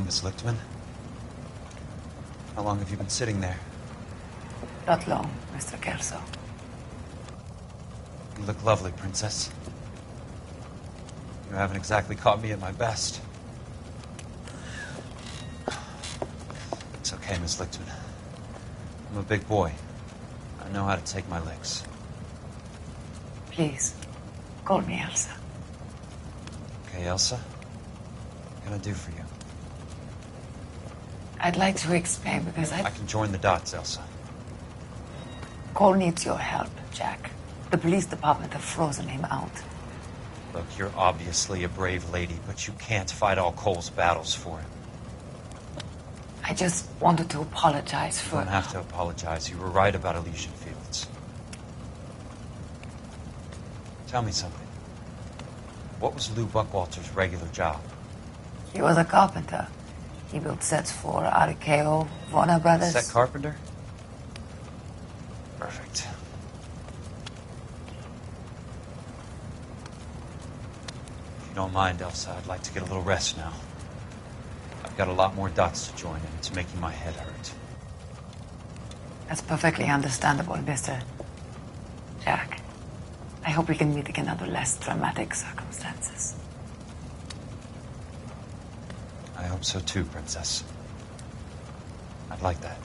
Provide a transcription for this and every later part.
Miss Lichtman? How long have you been sitting there? Not long, Mr. Kelso. You look lovely, Princess. You haven't exactly caught me at my best. It's okay, Miss Lichtman. I'm a big boy. I know how to take my licks. Please, call me Elsa. Okay, Elsa? What can I do for you? I'd like to explain because I can join the dots, Elsa. Cole needs your help, Jack. The police department have frozen him out. Look, you're obviously a brave lady, but you can't fight all Cole's battles for him. I just wanted to apologize for... You don't have to apologize. You were right about Elysian Fields. Tell me something. What was Lou Buckwalter's regular job? He was a carpenter. He built sets for RKO, Warner Brothers. Set carpenter? Perfect. If you don't mind, Elsa, I'd like to get a little rest now. I've got a lot more dots to join, and it's making my head hurt. That's perfectly understandable, Mr. Jack. I hope we can meet again under less dramatic circumstances. I hope so too, Princess. I'd like that.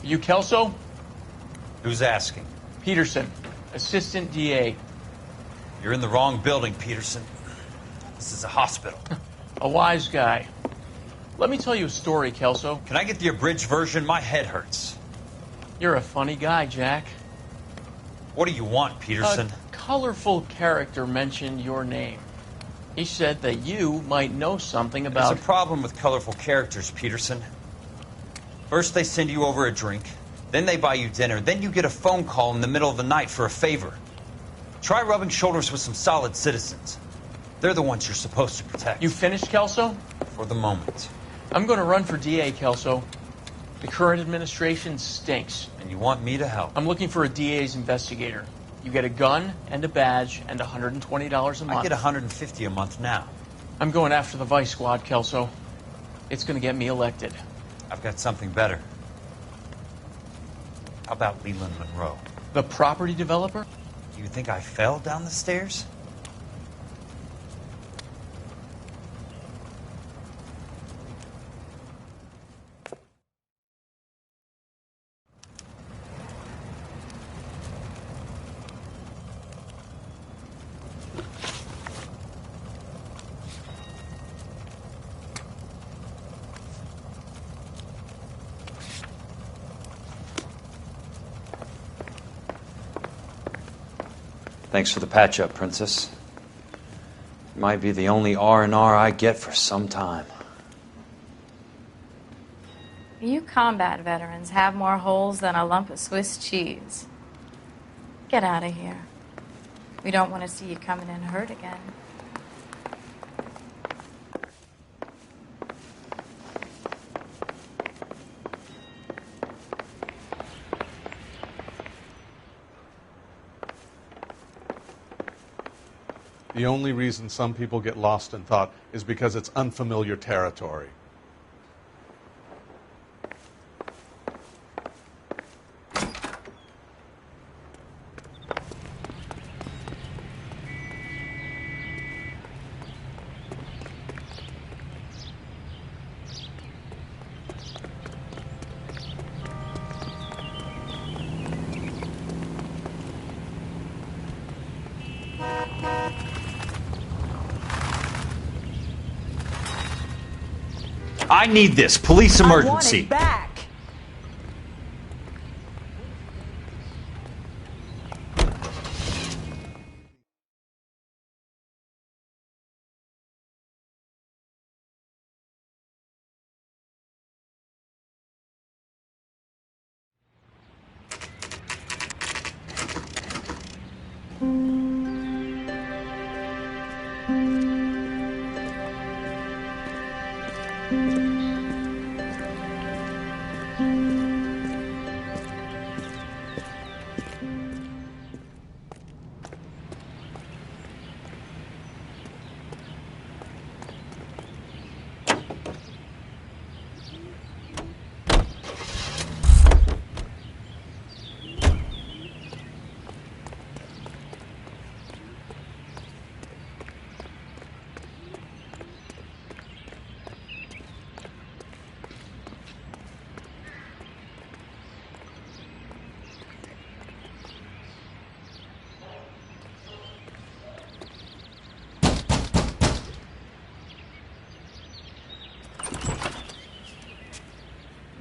You Kelso? Who's asking? Peterson, Assistant DA. You're in the wrong building, Peterson. This is a hospital. A wise guy. Let me tell you a story, Kelso. Can I get the abridged version? My head hurts. You're a funny guy, Jack. What do you want, Peterson? A colorful character mentioned your name. He said that you might know something about... There's a problem with colorful characters, Peterson. First they send you over a drink, then they buy you dinner, then you get a phone call in the middle of the night for a favor. Try rubbing shoulders with some solid citizens. They're the ones you're supposed to protect. You finished, Kelso? For the moment. I'm going to run for DA, Kelso. The current administration stinks. And you want me to help? I'm looking for a DA's investigator. You get a gun and a badge and $120 a month. I get $150 a month now. I'm going after the Vice Squad, Kelso. It's going to get me elected. I've got something better. How about Leland Monroe? The property developer? You think I fell down the stairs? Thanks for the patch-up, Princess. It might be the only R&R I get for some time. You combat veterans have more holes than a lump of Swiss cheese. Get out of here. We don't want to see you coming in hurt again. The only reason some people get lost in thought is because it's unfamiliar territory. I need this. Police emergency. I want it back.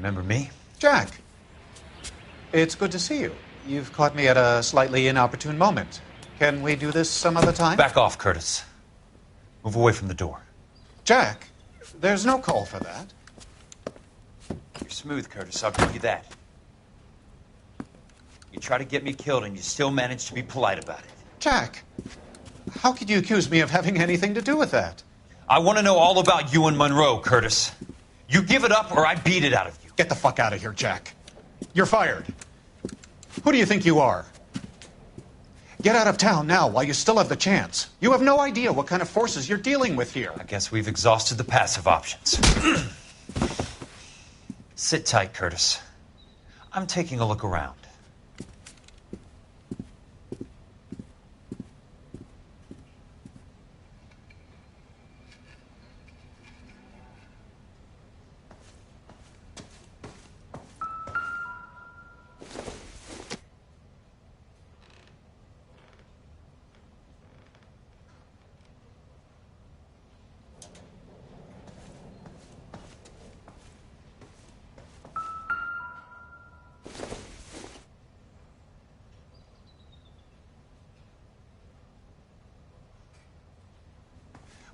Remember me? Jack, it's good to see you. You've caught me at a slightly inopportune moment. Can we do this some other time? Back off, Curtis. Move away from the door. Jack, there's no call for that. You're smooth, Curtis, I'll give you that. You try to get me killed and you still manage to be polite about it. Jack, how could you accuse me of having anything to do with that? I want to know all about you and Monroe, Curtis. You give it up or I beat it out of you. Get the fuck out of here, Jack. You're fired. Who do you think you are? Get out of town now while you still have the chance. You have no idea what kind of forces you're dealing with here. I guess we've exhausted the passive options. Sit tight, Curtis. I'm taking a look around.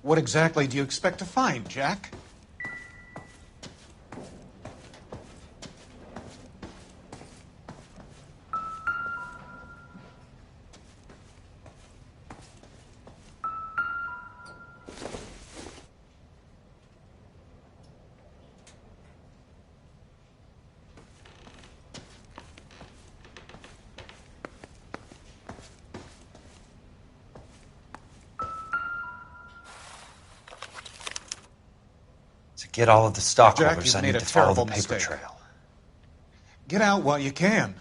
What exactly do you expect to find, Jack? To get all of the stockholders, Jack, I you've need made a to follow the terrible paper mistake. trail. Get out while you can.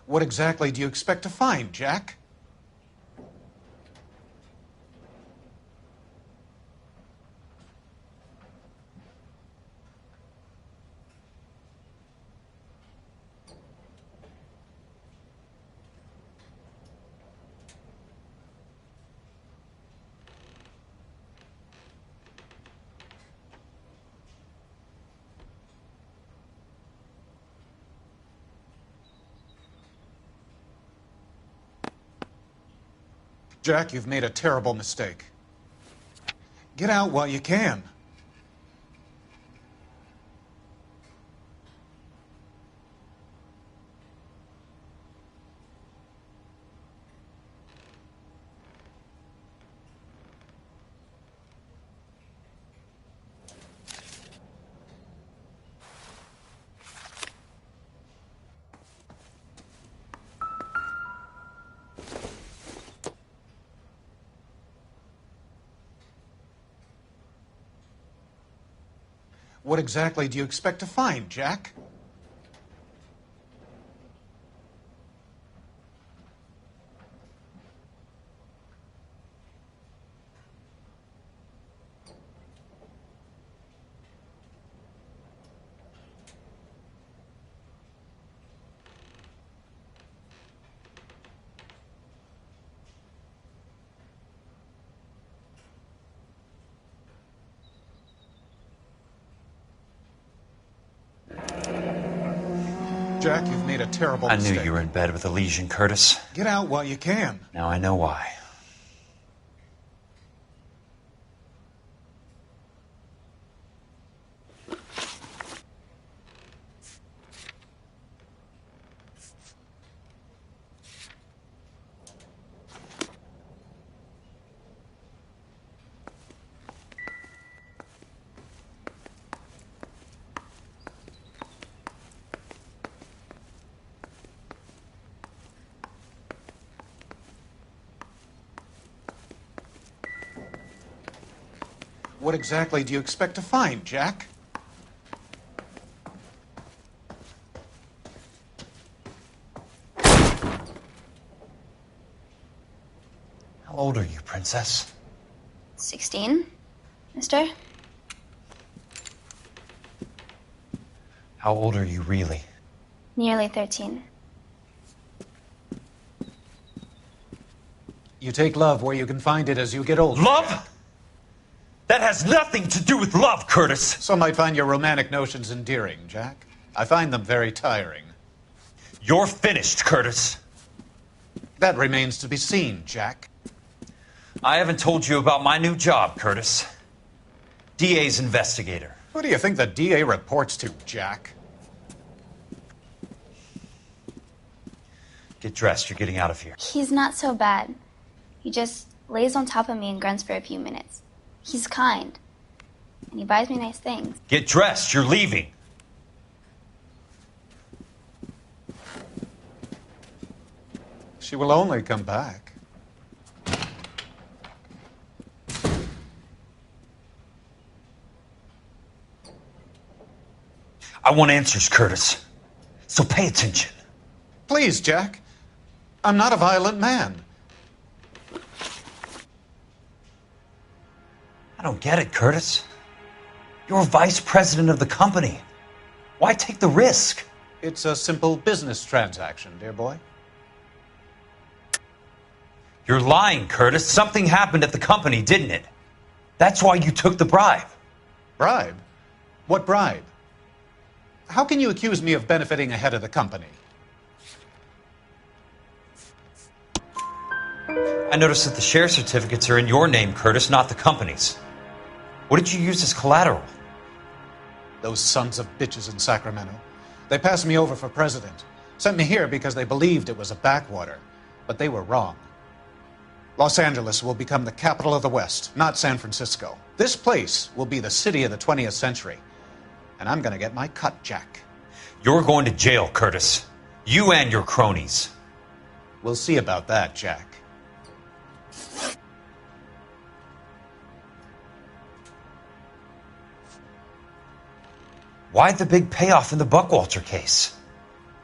What exactly do you expect to find, Jack? Jack, you've made a terrible mistake. Get out while you can. What exactly do you expect to find, Jack? Jack, you've made a terrible I mistake. knew you were in bed with a lesion, Curtis. Get out while you can. Now I know why. What exactly do you expect to find, Jack? old are you, Princess? 16, mister? How old are you really? Nearly 13. You take love where you can find it as you get older. Love? That has nothing to do with love, Curtis. Some might find your romantic notions endearing, Jack. I find them very tiring. You're finished, Curtis. That remains to be seen, Jack. I haven't told you about my new job, Curtis. DA's investigator. Who do you think the DA reports to, Jack? Get dressed, you're getting out of here. He's not so bad. He just lays on top of me and grunts for a few minutes. He's kind. And he buys me nice things. Get dressed, you're leaving. She will only come back. I want answers, Curtis. So pay attention. Please, Jack. I'm not a violent man. I don't get it, Curtis. You're vice president of the company. Why take the risk? It's a simple business transaction, dear boy. You're lying, Curtis. Something happened at the company, didn't it? That's why you took the bribe. Bribe? What bribe? How can you accuse me of benefiting ahead of the company? I noticed that the share certificates are in your name, Curtis, not the company's. What did you use as collateral? Those sons of bitches in Sacramento. They passed me over for president. Sent me here because they believed it was a backwater. But they were wrong. Los Angeles will become the capital of the West, not San Francisco. This place will be the city of the 20th century. And I'm gonna get my cut, Jack. You're going to jail, Curtis. You and your cronies. We'll see about that, Jack. Why the big payoff in the Buckwalter case?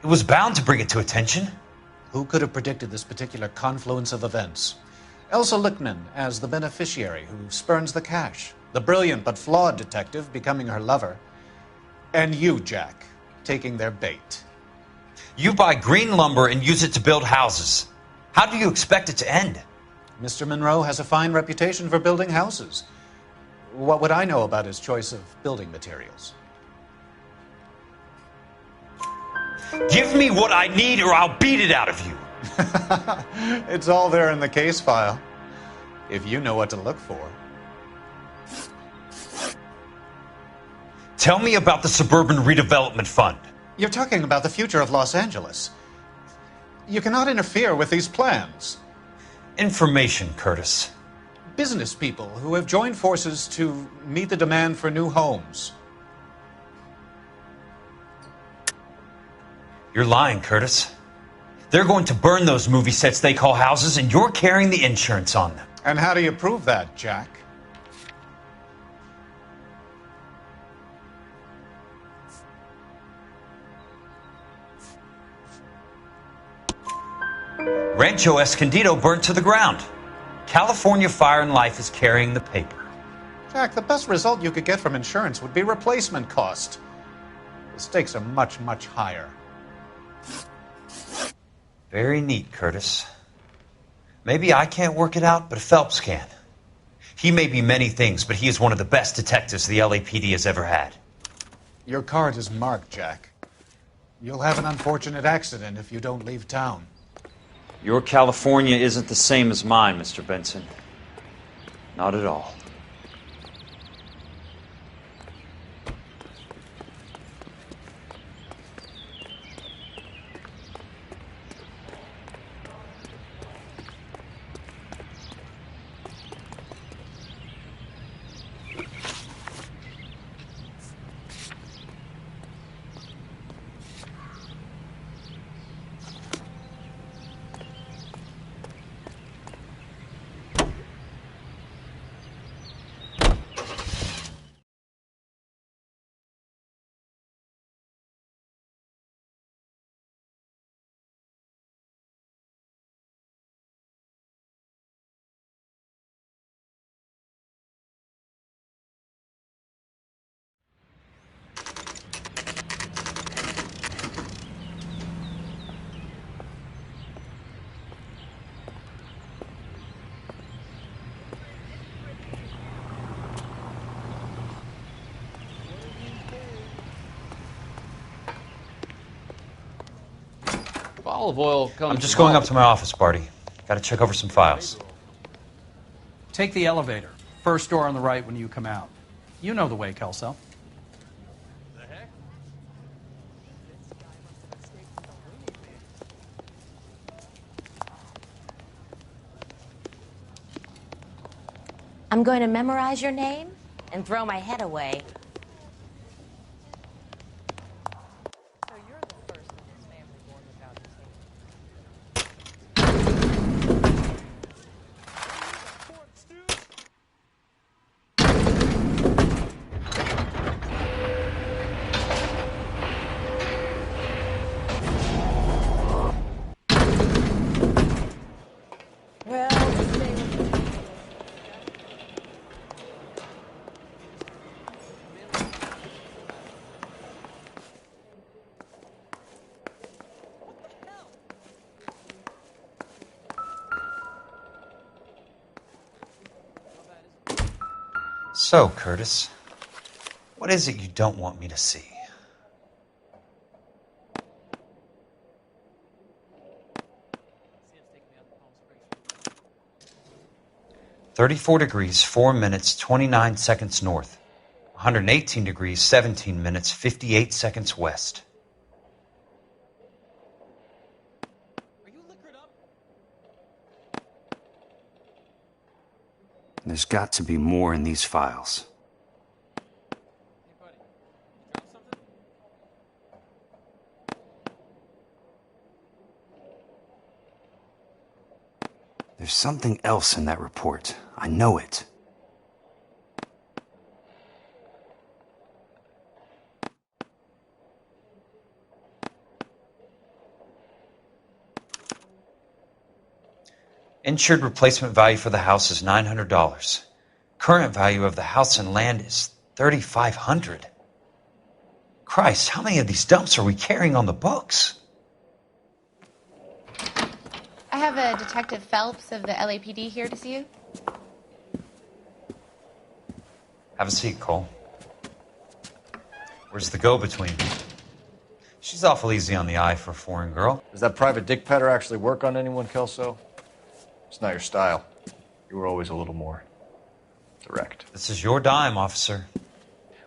It was bound to bring it to attention. Who could have predicted this particular confluence of events? Elsa Lichtman as the beneficiary who spurns the cash. The brilliant but flawed detective becoming her lover. And you, Jack, taking their bait. You buy green lumber and use it to build houses. How do you expect it to end? Mr. Monroe has a fine reputation for building houses. What would I know about his choice of building materials? Give me what I need or I'll beat it out of you. It's all there in the case file, if you know what to look for. Tell me about the Suburban Redevelopment Fund. You're talking about the future of Los Angeles. You cannot interfere with these plans. Information, Curtis. Business people who have joined forces to meet the demand for new homes. You're lying, Curtis. They're going to burn those movie sets they call houses, and you're carrying the insurance on them. And how do you prove that, Jack? Rancho Escondido burnt to the ground. California Fire and Life is carrying the paper. Jack, the best result you could get from insurance would be replacement cost. The stakes are much, much higher. Very neat, Curtis. Maybe I can't work it out, but Phelps can. He may be many things, but he is one of the best detectives the LAPD has ever had. Your card is marked, Jack. You'll have an unfortunate accident if you don't leave town. Your California isn't the same as mine, Mr. Benson. Not at all. Olive oil comes. I'm just from going up olive- to my office, Barty. Gotta check over some files. Take the elevator. First door on the right when you come out. You know the way, Kelso. I'm going to memorize your name and throw my head away. So you're the first in this family born without a tail. Well, this day was So, Curtis, what is it you don't want me to see? "34 degrees, 4 minutes, 29 seconds north. 118 degrees, 17 minutes, 58 seconds west." There's got to be more in these files. There's something else in that report. I know it. Insured replacement value for the house is $900. Current value of the house and land is $3,500. Christ, how many of these dumps are we carrying on the books? I have a Detective Phelps of the LAPD here to see you. Have a seat, Cole. Where's the go-between? She's awful easy on the eye for a foreign girl. Does that private dick petter actually work on anyone, Kelso? It's not your style. You were always a little more direct. This is your dime, officer.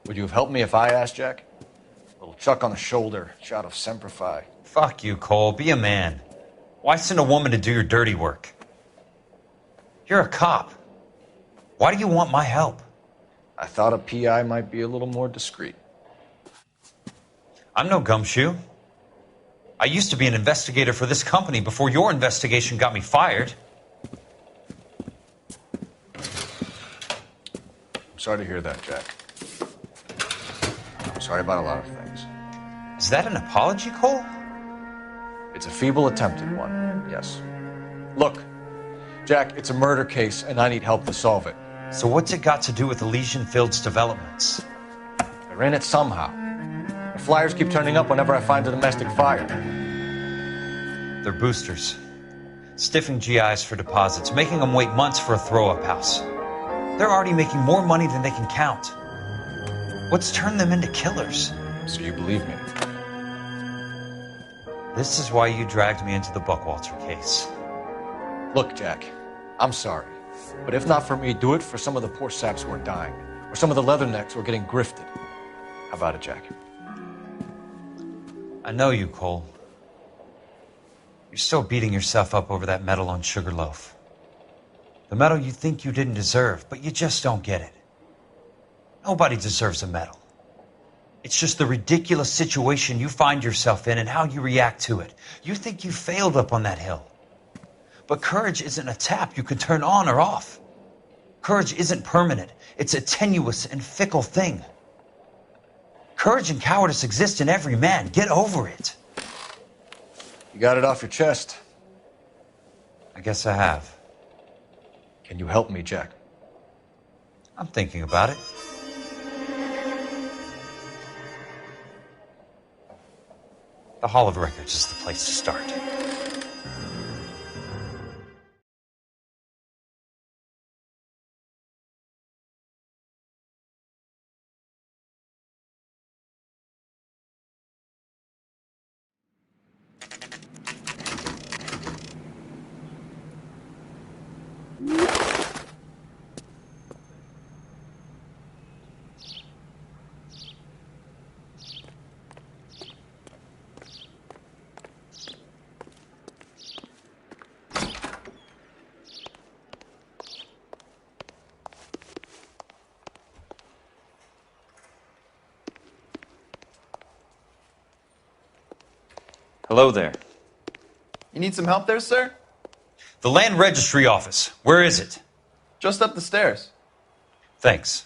Would you have helped me if I asked, Jack? A little chuck on the shoulder, shot of Semper Fi. Fuck you, Cole. Be a man. Why send a woman to do your dirty work? You're a cop. Why do you want my help? I thought a PI might be a little more discreet. I'm no gumshoe. I used to be an investigator for this company before your investigation got me fired. I'm sorry to hear that, Jack. I'm sorry about a lot of things. Is that an apology, Cole? It's a feeble attempted one, yes. Look, Jack, it's a murder case, and I need help to solve it. So what's it got to do with Elysian Fields developments? They're in it somehow. The flyers keep turning up whenever I find a domestic fire. They're boosters. Stiffing GIs for deposits, making them wait months for a throw-up house. They're already making more money than they can count. What's turned them into killers? So you believe me? This is why you dragged me into the Buckwalter case. Look, Jack, I'm sorry. But if not for me, do it for some of the poor saps who are dying. Or some of the leathernecks who are getting grifted. How about it, Jack? I know you, Cole. You're still beating yourself up over that medal on Sugarloaf. The medal you think you didn't deserve, but you just don't get it. Nobody deserves a medal. It's just the ridiculous situation you find yourself in and how you react to it. You think you failed up on that hill. But courage isn't a tap you can turn on or off. Courage isn't permanent. It's a tenuous and fickle thing. Courage and cowardice exist in every man. Get over it. You got it off your chest. I guess I have. Can you help me, Jack? I'm thinking about it. The Hall of Records is the place to start. Hello there. You need some help there, sir? The Land Registry Office. Where is it? Just up the stairs. Thanks.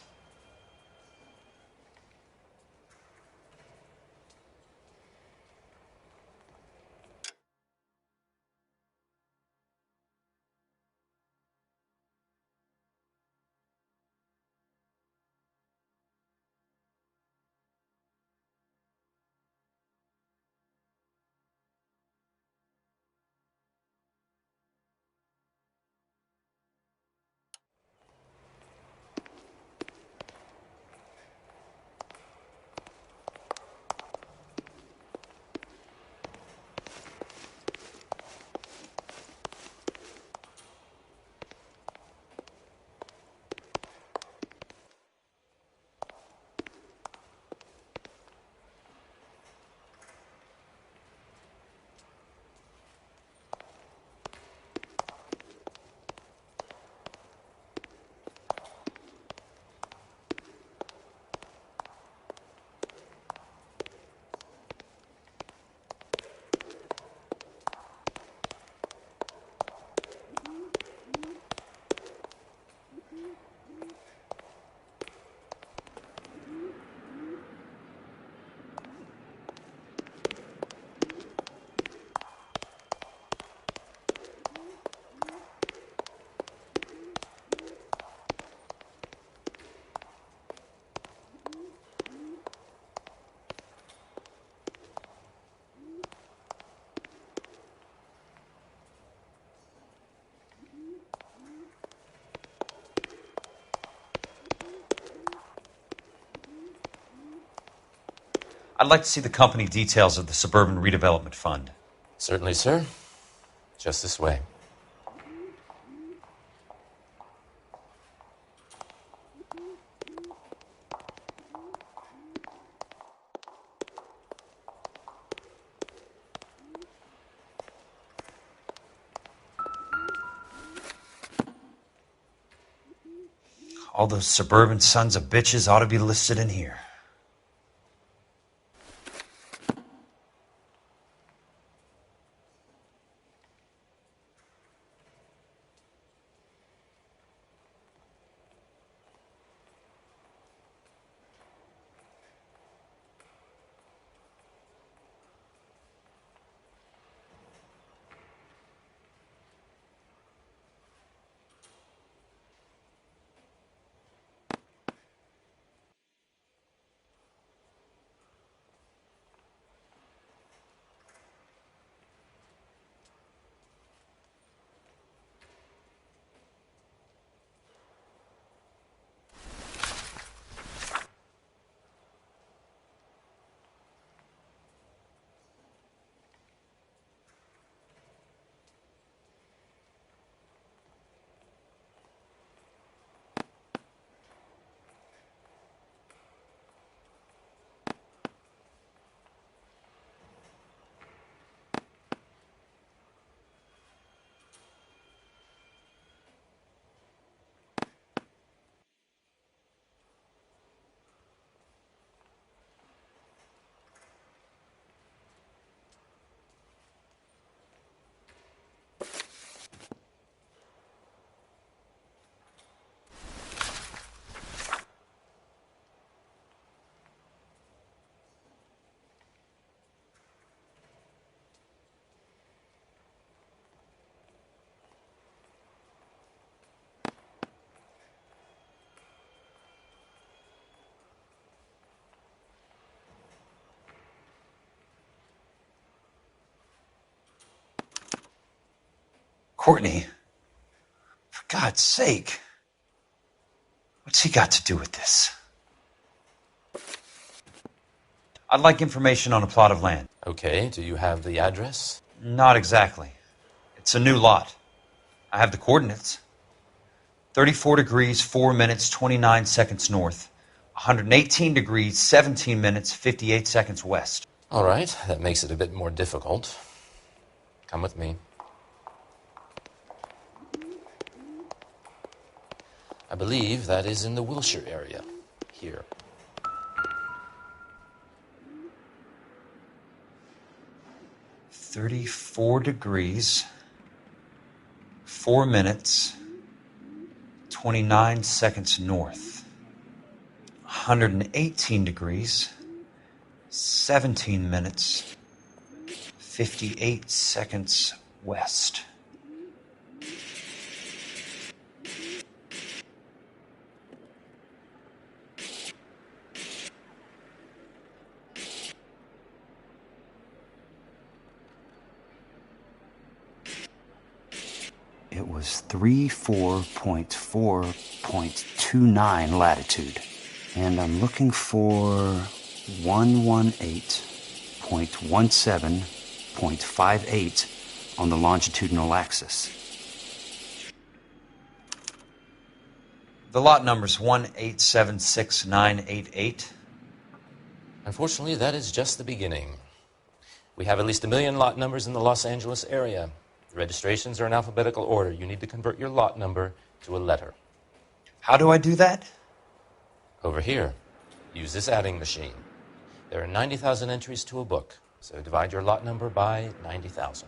I'd like to see the company details of the Suburban Redevelopment Fund. Certainly, sir. Just this way. All those suburban sons of bitches ought to be listed in here. Courtney, for God's sake, what's he got to do with this? I'd like information on a plot of land. Okay, do you have the address? Not exactly. It's a new lot. I have the coordinates. 34 degrees, 4 minutes, 29 seconds north. 118 degrees, 17 minutes, 58 seconds west. All right, that makes it a bit more difficult. Come with me. I believe that is in the Wilshire area, here. 34 degrees, 4 minutes, 29 seconds north. 118 degrees, 17 minutes, 58 seconds west. It was 34.4.29 latitude. And I'm looking for 118.17.58 on the longitudinal axis. The lot number's 1876988. Unfortunately, that is just the beginning. We have at least 1 million lot numbers in the Los Angeles area. The registrations are in alphabetical order. You need to convert your lot number to a letter. How do I do that? Over here. Use this adding machine. There are 90,000 entries to a book, so divide your lot number by 90,000.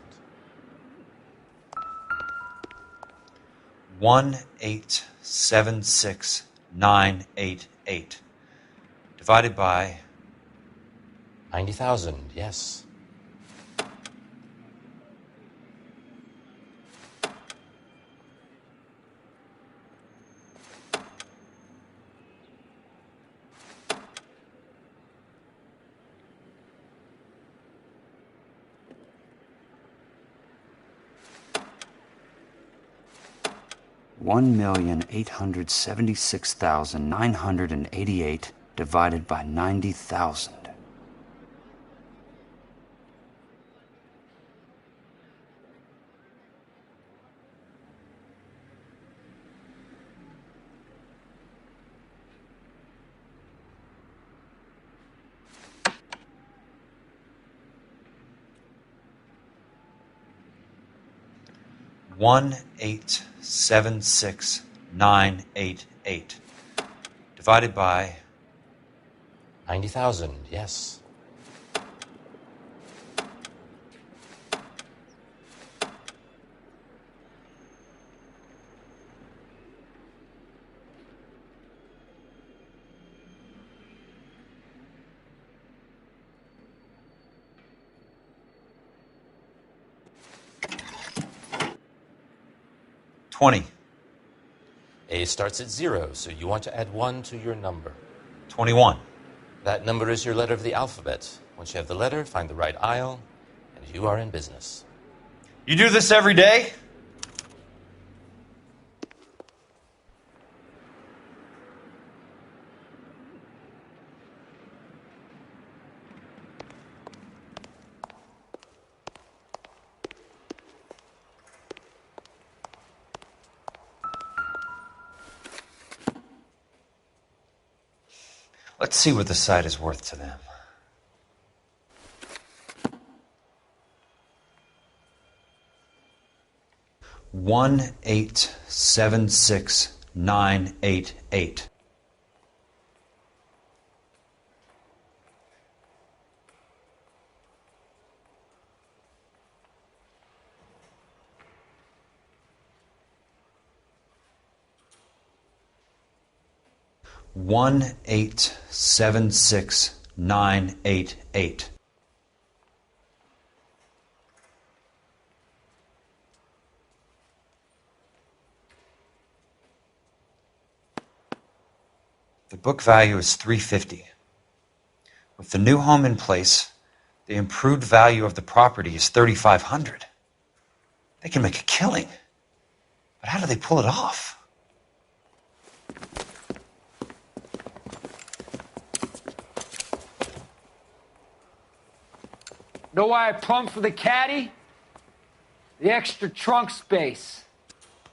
1876988 divided by 90,000, yes. $1,876,988 divided by 90,000. $1,876,988 divided by 90,000, yes. $20. A starts at 0, so you want to add 1 to your number. 21. That number is your letter of the alphabet. Once you have the letter, find the right aisle, and you are in business. You do this every day? Let's see what the site is worth to them. $1,876,988. $1,876,988. The book value is $350. With the new home in place, the improved value of the property is $3,500. They can make a killing. But how do they pull it off? Know why I plumbed for the caddy? The extra trunk space.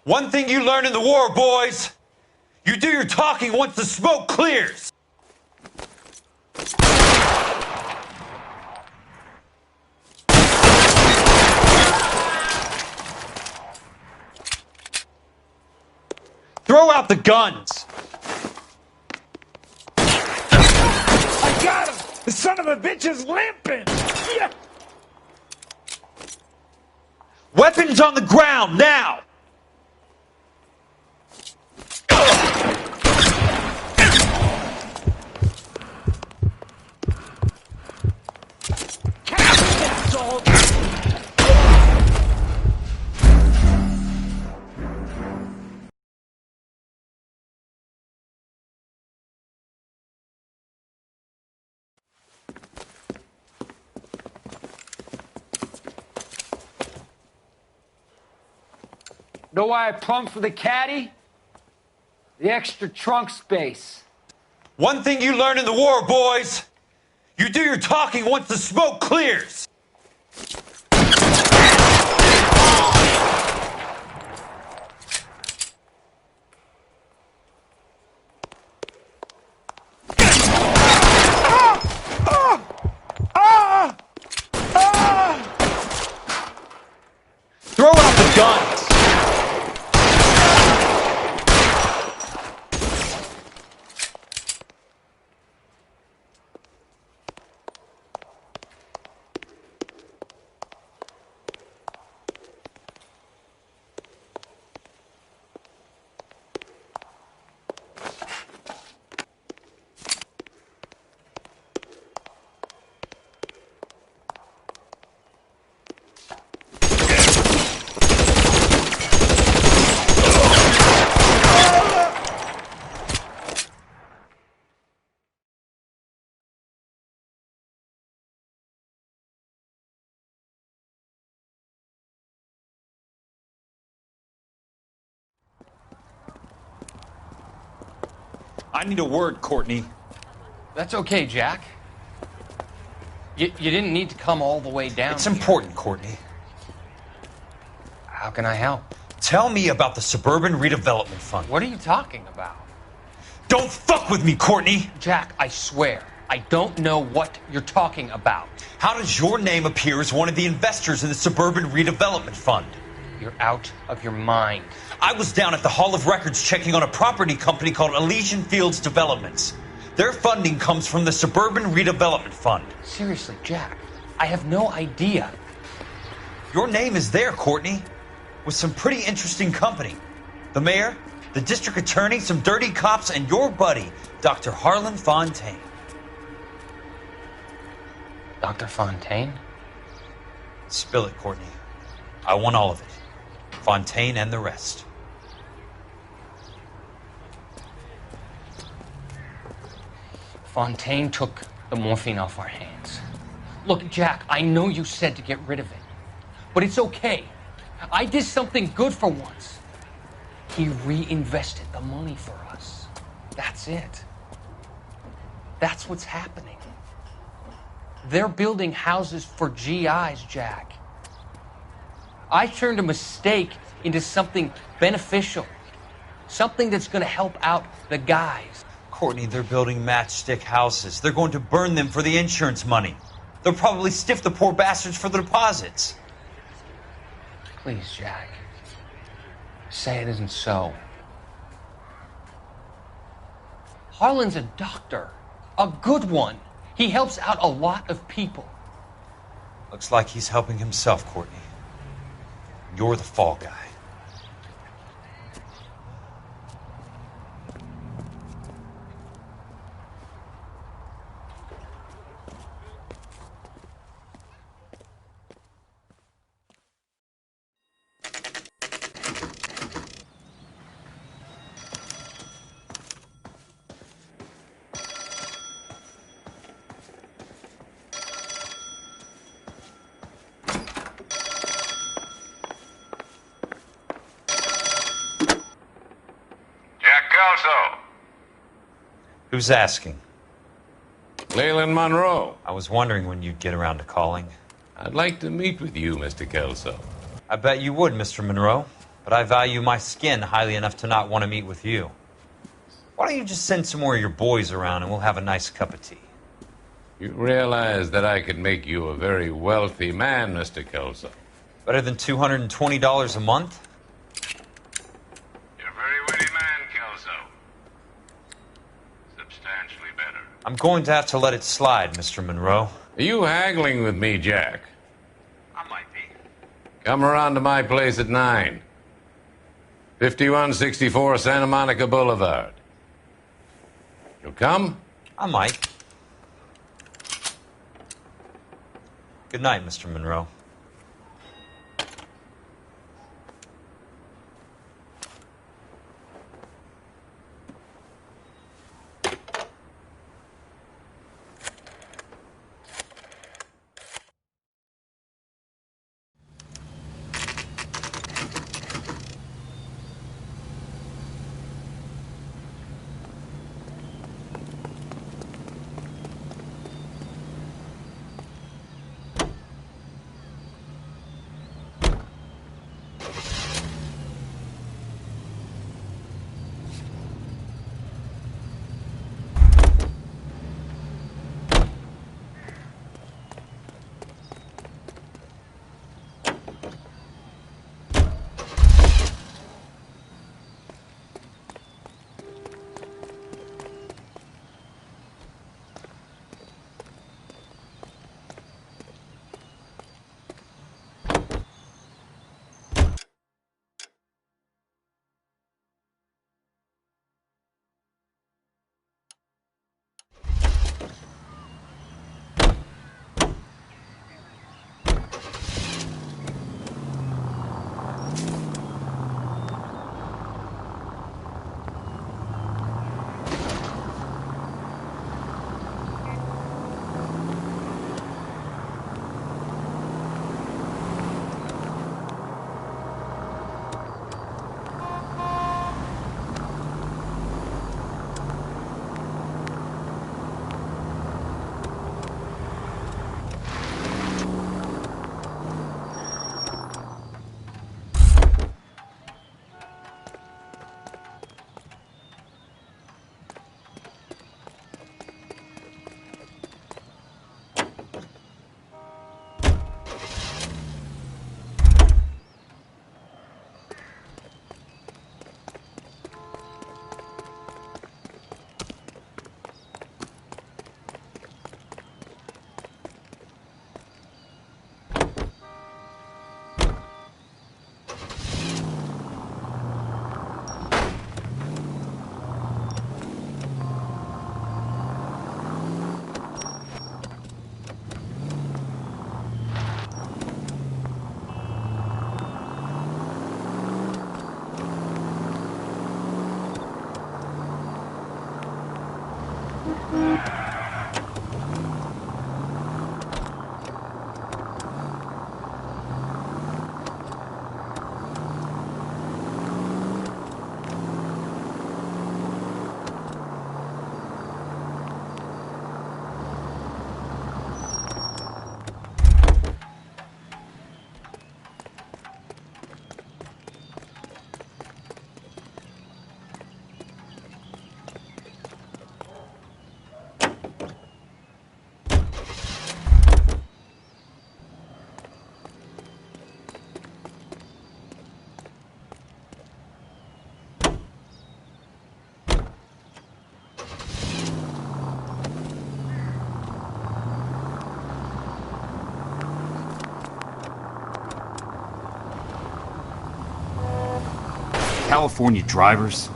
One thing you learn in the war, boys. You do your talking once the smoke clears. Throw out the guns. I got him! The son of a bitch is limping! Yeah. Weapons on the ground, now! Know why I plumbed for the caddy? The extra trunk space. One thing you learn in the war, boys. You do your talking once the smoke clears. Throw out the guns. I need a word, Courtney. That's okay, Jack. You didn't need to come all the way down. It's important, Courtney. How can I help? Tell me about the Suburban Redevelopment Fund. What are you talking about? Don't fuck with me, Courtney! Jack, I swear, I don't know what you're talking about. How does your name appear as one of the investors in the Suburban Redevelopment Fund? You're out of your mind. I was down at the Hall of Records checking on a property company called Elysian Fields Developments. Their funding comes from the Suburban Redevelopment Fund. Seriously, Jack, I have no idea. Your name is there, Courtney, with some pretty interesting company. The mayor, the district attorney, some dirty cops, and your buddy, Dr. Harlan Fontaine. Dr. Fontaine? Spill it, Courtney. I want all of it. Fontaine and the rest. Fontaine took the morphine off our hands. Look, Jack, I know you said to get rid of it, but it's okay. I did something good for once. He reinvested the money for us. That's it. That's what's happening. They're building houses for GIs, Jack. I turned a mistake into something beneficial. Something that's going to help out the guys. Courtney, they're building matchstick houses. They're going to burn them for the insurance money. They'll probably stiff the poor bastards for the deposits. Please, Jack. Say it isn't so. Harlan's a doctor. A good one. He helps out a lot of people. Looks like he's helping himself, Courtney. You're the fall guy. Who's asking? Leland Monroe. I was wondering when you'd get around to calling. I'd like to meet with you, Mr. Kelso. I bet you would, Mr. Monroe. But I value my skin highly enough to not want to meet with you. Why don't you just send some more of your boys around and we'll have a nice cup of tea? You realize that I could make you a very wealthy man, Mr. Kelso. Better than $220 a month? You're a very witty man, Kelso. Substantially better. I'm going to have to let it slide, Mr. Monroe. Are you haggling with me, Jack? I might be. Come around to my place at 9. 5164 Santa Monica Boulevard. You'll come? I might. Good night, Mr. Monroe. California drivers.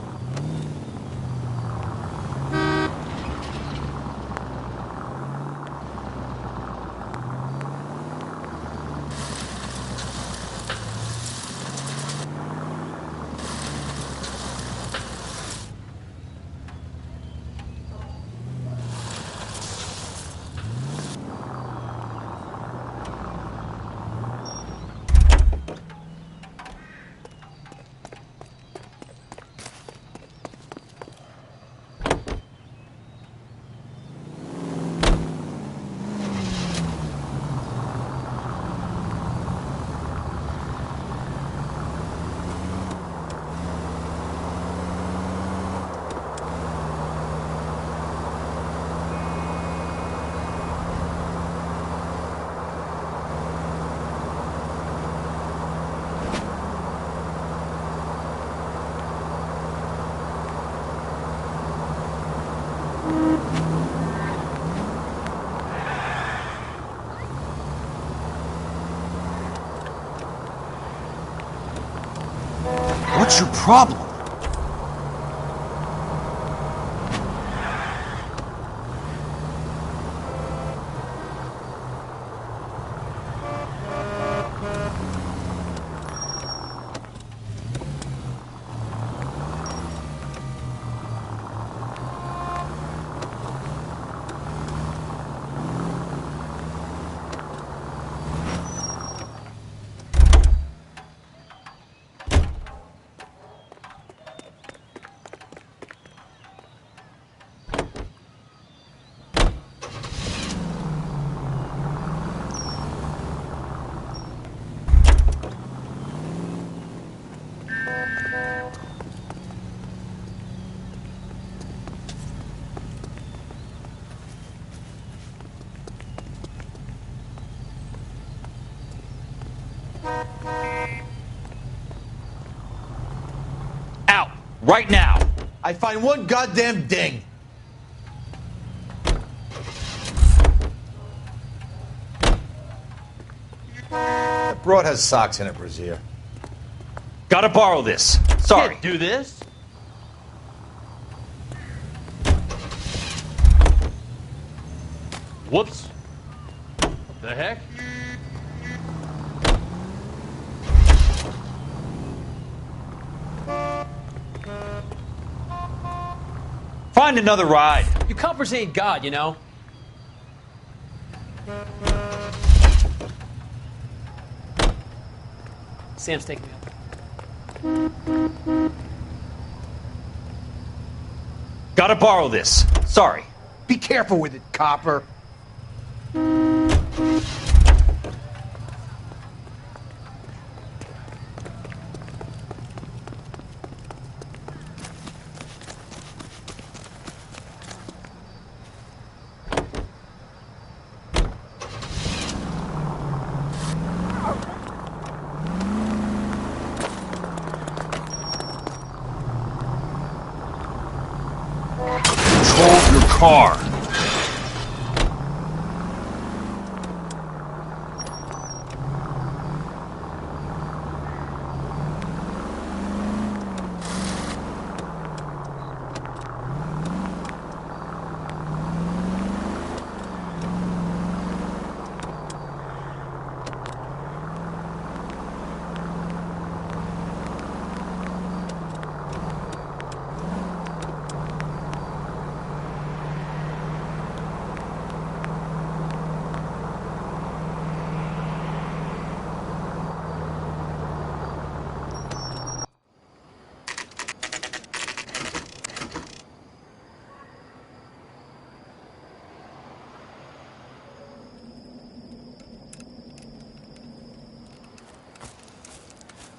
What's your problem? Out! Right now! I find one goddamn ding! That broad has socks in it, Brazier. Gotta borrow this. Sorry. Can't do this. Whoops. What the heck? Find another ride. You coppers ain't God, you know. Sam's taking me up. Gotta borrow this. Sorry. Be careful with it, copper. Control your car.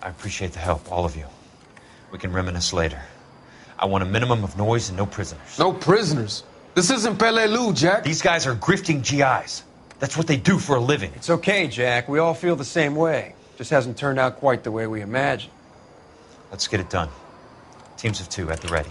I appreciate the help, all of you. We can reminisce later. I want a minimum of noise and no prisoners. No prisoners? This isn't Pelelu, Jack. These guys are grifting GIs. That's what they do for a living. It's okay, Jack. We all feel the same way. Just hasn't turned out quite the way we imagined. Let's get it done. Teams of 2 at the ready.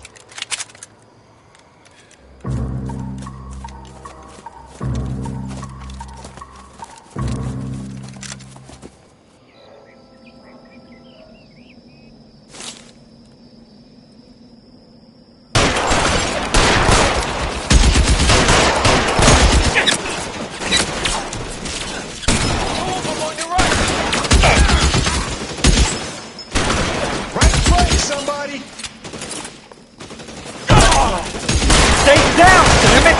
Stay down, damn it!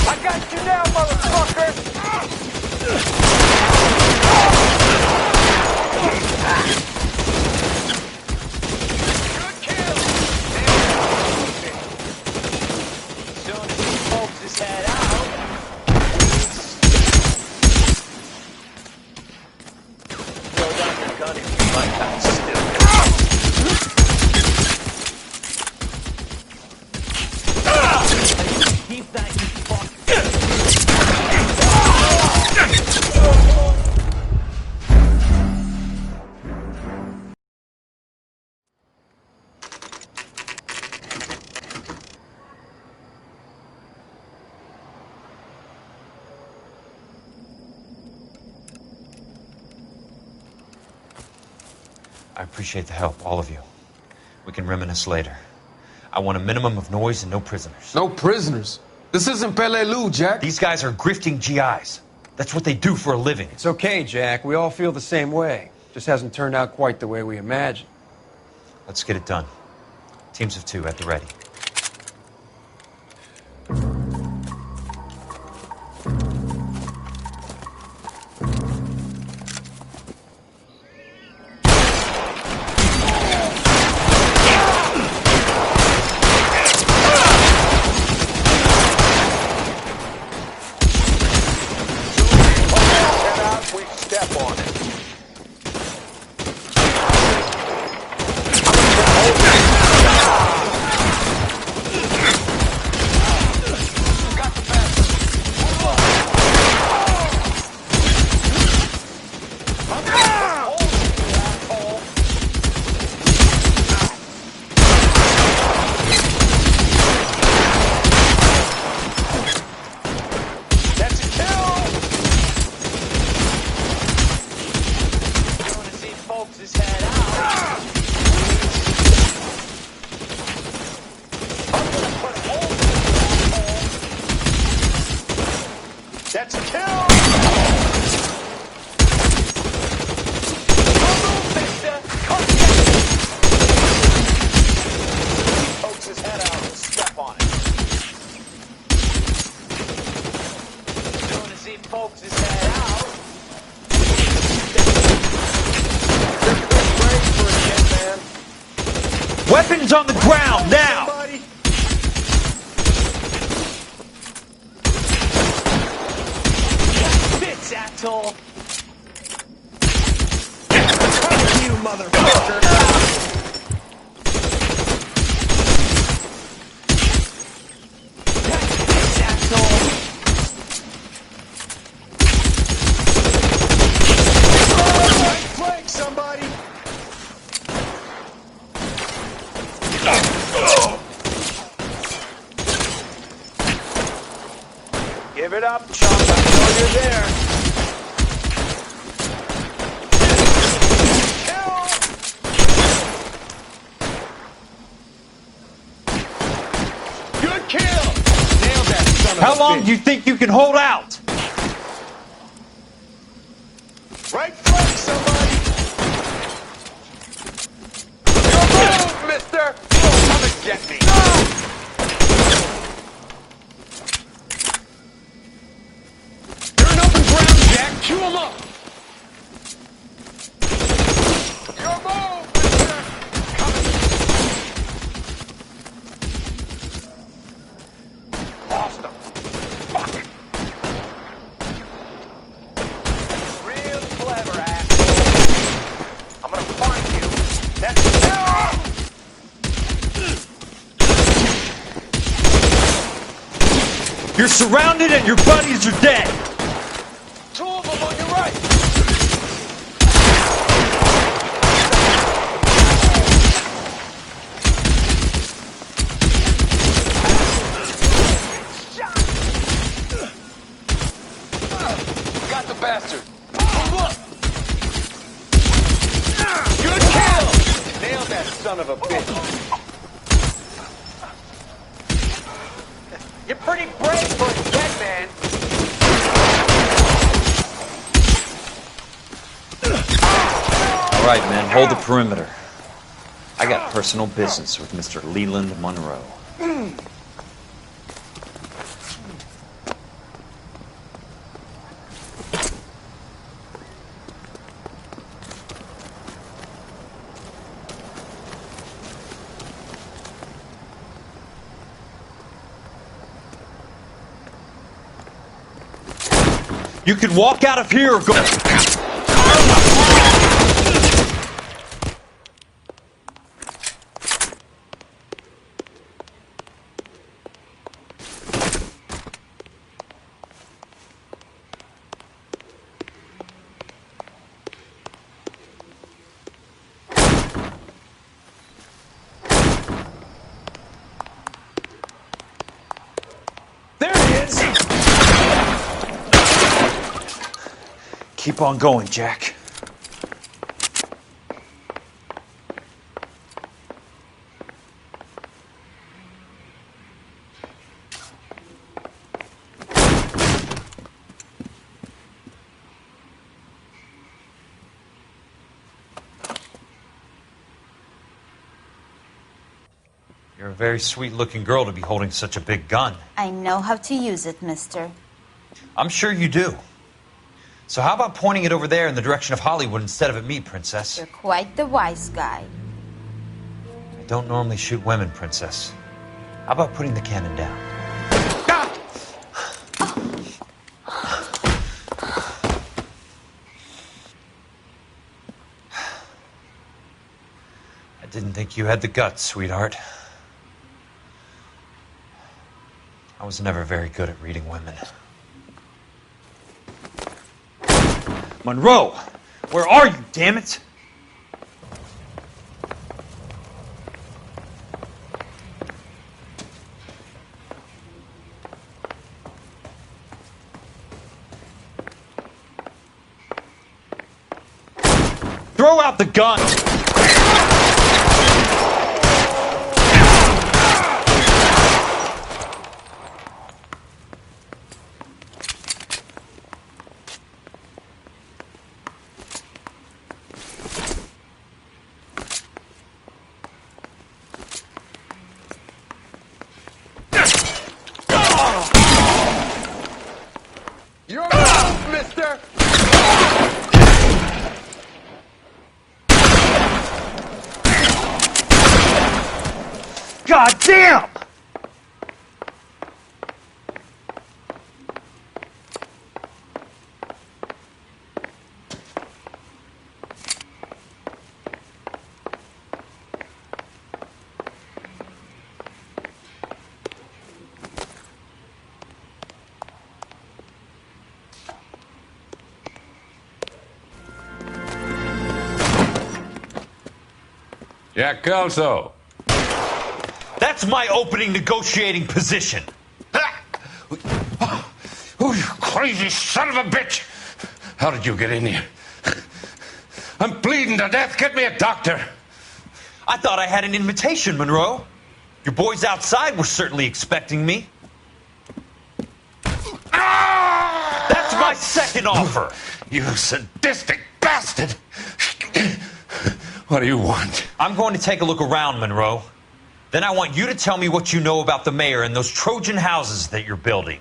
I got you now, motherfucker! Good kill! Soon as he pokes his head out. Throw down your gun if you like that still. Keep that, you fuck. I appreciate the help, all of you. We can reminisce later. I want a minimum of noise and no prisoners. No prisoners? This isn't Peleliu, Jack. These guys are grifting GIs. That's what they do for a living. It's okay, Jack. We all feel the same way. Just hasn't turned out quite the way we imagined. Let's get it done. Teams of 2 at the ready. That's a kill! Pokes his head out and step on it. As soon as he pokes his head out. Weapons on the ground, now! Bitch, asshole! You motherfucker! Bitch, asshole! Right flank, somebody! Give it up, Chump. I know you're there. Kill! Good kill! Nailed that son of a How long bitch. do you think you can hold out? Right flank, somebody! Your move, mister! Come and get me! Chew him up! Your move, mister! Coming! Lost him. Fuck! Real clever, asshole. I'm gonna find you. That's You're surrounded and your buddies are dead. two of them on your right. Got the bastard. Good kill! Nailed that son of a bitch. You're pretty brave for a dead man. All right, men, hold the perimeter. I got personal business with Mr. Leland Monroe. You can walk out of here or go... There he is! Keep on going, Jack. You're a very sweet-looking girl to be holding such a big gun. I know how to use it, mister. I'm sure you do. So how about pointing it over there in the direction of Hollywood instead of at me, Princess? You're quite the wise guy. I don't normally shoot women, Princess. How about putting the cannon down? I didn't think you had the guts, sweetheart. I was never very good at reading women. Monroe! Where are you, damn it? Throw out the gun! You're off, mister! God damn! Jack Kelso. That's my opening negotiating position. Oh, you crazy son of a bitch! How did you get in here? I'm bleeding to death. Get me a doctor. I thought I had an invitation, Monroe. Your boys outside were certainly expecting me. That's my second offer. You sadistic bastard! What do you want? I'm going to take a look around, Monroe. Then I want you to tell me what you know about the mayor and those Trojan houses that you're building.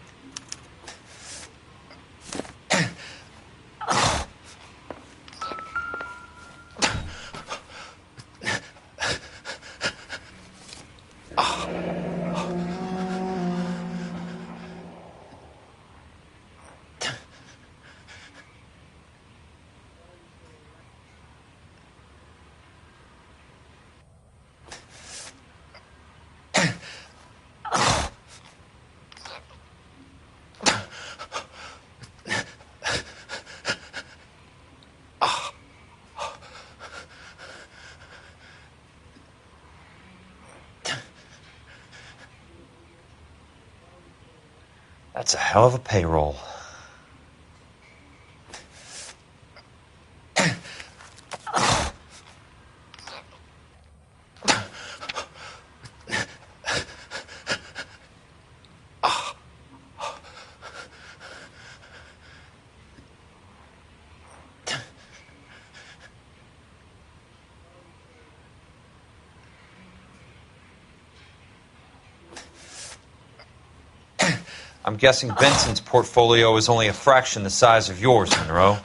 That's a hell of a payroll. I'm guessing Benson's portfolio is only a fraction the size of yours, Monroe.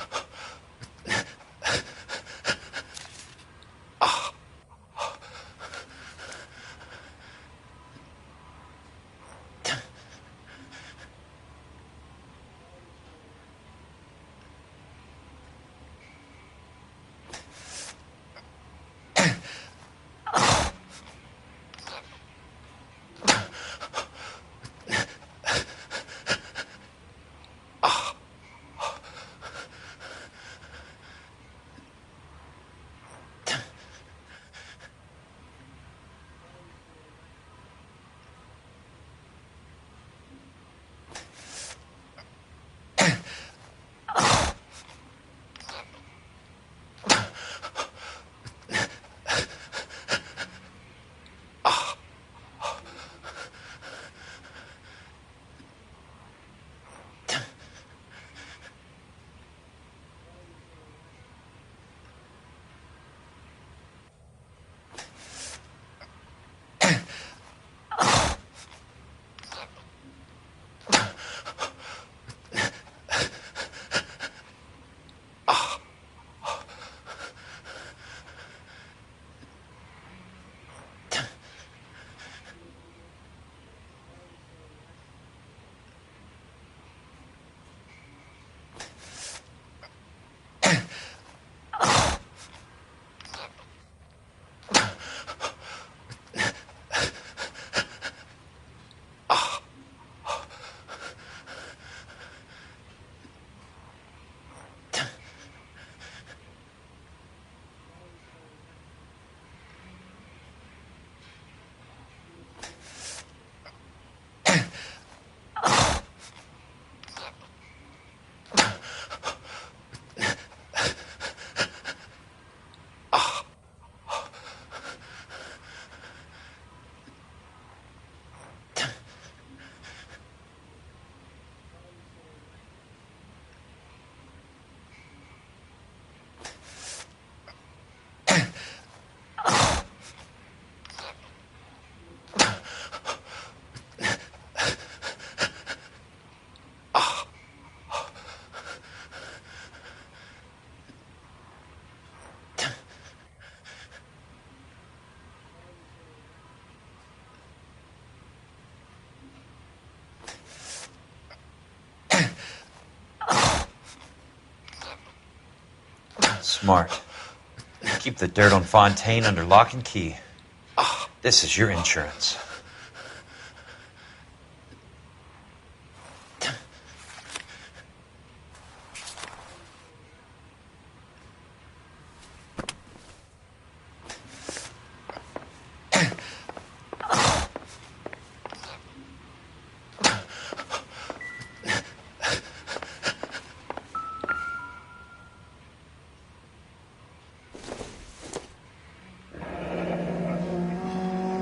Smart. Keep the dirt on Fontaine under lock and key. This is your insurance.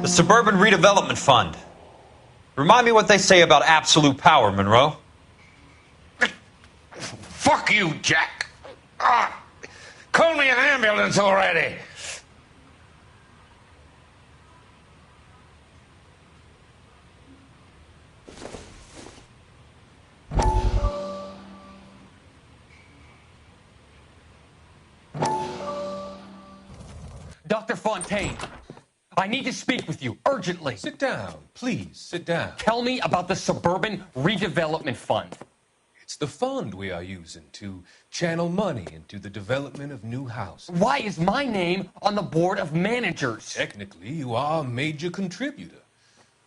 The Suburban Redevelopment Fund. Remind me what they say about absolute power, Monroe. Fuck you, Jack. Call me an ambulance already. Dr. Fontaine, I need to speak with you urgently. Sit down. Please, sit down. Tell me about the Suburban Redevelopment Fund. It's the fund we are using to channel money into the development of new houses. Why is my name on the board of managers? Technically, you are a major contributor.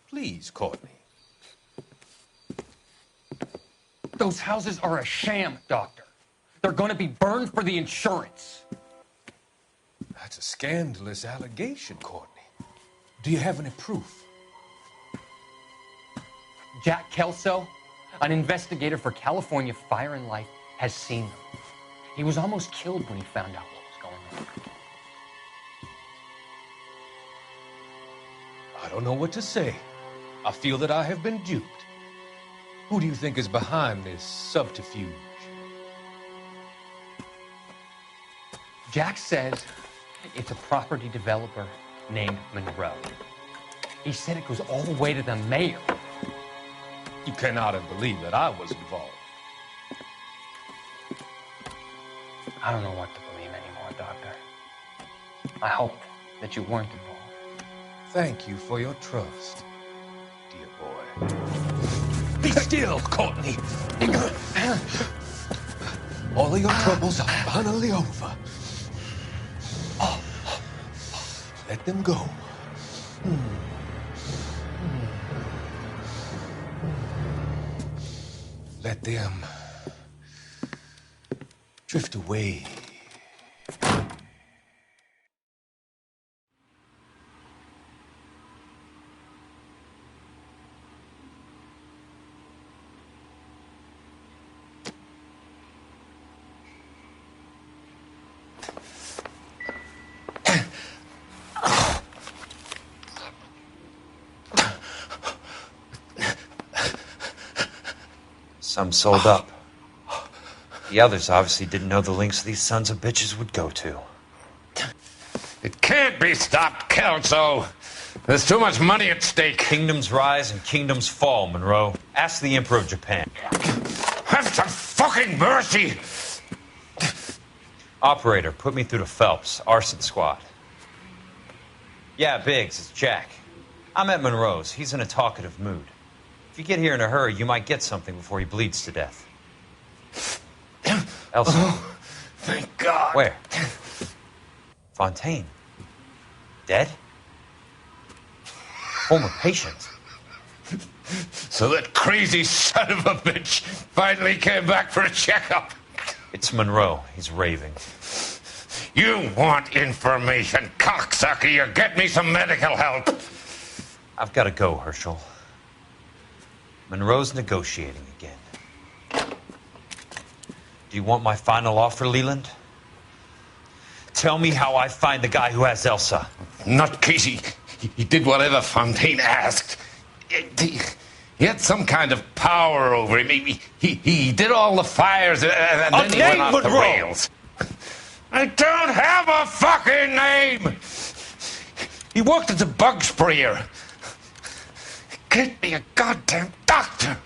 Please, Courtney. Those houses are a sham, Doctor. They're going to be burned for the insurance. That's a scandalous allegation, Courtney. Do you have any proof? Jack Kelso, an investigator for California Fire and Life, has seen them. He was almost killed when he found out what was going on. I don't know what to say. I feel that I have been duped. Who do you think is behind this subterfuge? Jack says it's a property developer named Monroe. He said it goes all the way to the mayor. You cannot have believed that I was involved. I don't know what to believe anymore, Doctor. I hoped that you weren't involved. Thank you for your trust, dear boy. Be still, Courtney. All of your troubles are finally over. Let them go. Let them drift away. Some sold up. The others obviously didn't know the lengths these sons of bitches would go to. It can't be stopped, Kelso. There's too much money at stake. Kingdoms rise and kingdoms fall, Monroe. Ask the Emperor of Japan. Have some fucking mercy! Operator, put me through to Phelps, arson squad. Yeah, Biggs, it's Jack. I'm at Monroe's. He's in a talkative mood. If you get here in a hurry, you might get something before he bleeds to death. Elsa. Oh, thank God. Where? Fontaine. Dead? Former patient. So that crazy son of a bitch finally came back for a checkup. It's Monroe. He's raving. You want information, cocksucker. You get me some medical help. I've got to go, Herschel. Monroe's negotiating again. Do you want my final offer, Leland? Tell me how I find the guy who has Elsa. Not Casey. He did whatever Fontaine asked. He had some kind of power over him. He did all the fires and then he went off the rails. I don't have a fucking name. He worked as a bug sprayer. Get me a goddamn doctor.